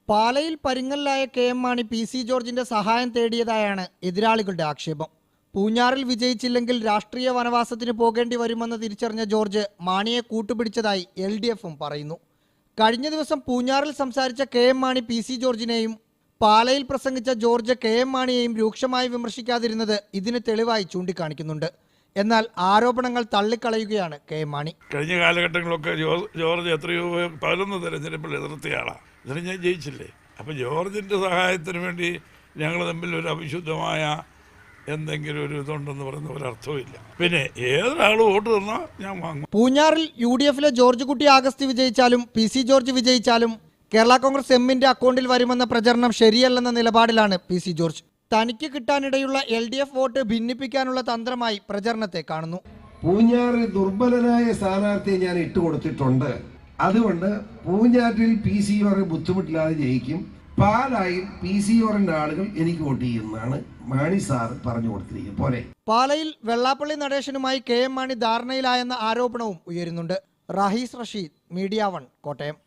പാലയിൽ പരിങ്ങലിലായ K M. Mani PC. ജോർജിന്റെ സഹായം തേടിയതായാണ് എതിരാളികളുടെ ആക്ഷേപം. പൂഞ്ഞാറിൽ വിജയിച്ചില്ലെങ്കിൽ രാഷ്ട്രീയ വനവാസത്തിന് പോകേണ്ടി വരുമെന്ന് തിരിച്ചറിഞ്ഞ ജോർജ് മാണിയെ കൂട്ടുപിടിച്ചതായി LDFും പറയുന്നു. കഴിഞ്ഞ ദിവസം പൂഞ്ഞാറിൽ സംസാരിച്ച കെ.എം. മാണി പി.സി. ജോർജിനെയും പാലയിൽ പ്രസംഗിച്ച ജോർജ് കെ.എം. മാണിയെയും രൂക്ഷമായി വിമർശിക്കാതിരുന്നത് ഇതിന് തെളിവായി ചൂണ്ടിക്കാണിക്കുന്നുണ്ട്. എന്നാൽ ആരോപണങ്ങൾ തള്ളിക്കളയുകയാണ് കെ.എം. മാണി. കഴിഞ്ഞ കാലഘട്ടങ്ങളൊക്കെ ജോർജ് എത്രയോ 11 തെരഞ്ഞെടുപ്പിൽ എതിർത്തയാളാണ്. ഇതിന് ഞാൻ ജയിച്ചില്ലേ. അപ്പോൾ ജോർജിൻ്റെ സഹായത്തിന് വേണ്ടി ഞങ്ങൾ തമ്മിൽ ഒരു അവിശുദ്ധമായ എന്തെങ്കിലും ഒരു ഇതുണ്ടെന്ന് പറയുന്ന ഒരർത്ഥവുമില്ല. പിന്നെ ഏതൊരാൾ വോട്ട് തന്നാൽ ഞാൻ വാങ്ങും. പൂഞ്ഞാറിൽ UDFിലെ ജോർജ് കുട്ടി ആഗസ്തി വിജയിച്ചാലും പി.സി. ജോർജ് വിജയിച്ചാലും കേരള കോൺഗ്രസ് എമ്മിന്റെ അക്കൗണ്ടിൽ വരുമെന്ന പ്രചരണം ശരിയല്ലെന്ന നിലപാടിലാണ് പി.സി. ജോർജ്. തനിക്ക് കിട്ടാനിടയുള്ള LDF വോട്ട് ഭിന്നിപ്പിക്കാനുള്ള തന്ത്രമായി പ്രചരണത്തെ കാണുന്നു. പൂഞ്ഞാറിൽ ദുർബലനായ സ്ഥാനാർത്ഥിയെ ഞാൻ ഇട്ടുകൊടുത്തിട്ടുണ്ട്. അതുകൊണ്ട് പൂഞ്ഞാറ്റിൽ പി.സി. ജോർജ് ബുദ്ധിമുട്ടില്ലാതെ ജയിക്കും. പാലായിൽ പി.സി. ജോർജിന്റെ ആളുകൾ എനിക്ക് വോട്ട് ചെയ്യുന്നതാണ് മാണി സാർ പറഞ്ഞു കൊടുത്തിരിക്കുന്നത് പോലെ. പാലയിൽ വെള്ളാപ്പള്ളി നടേശനുമായി കെ.എം. മാണി ധാരണയിലായെന്ന ആരോപണവും ഉയരുന്നുണ്ട്. റഹീസ് റഷീദ്, മീഡിയ 1, കോട്ടയം.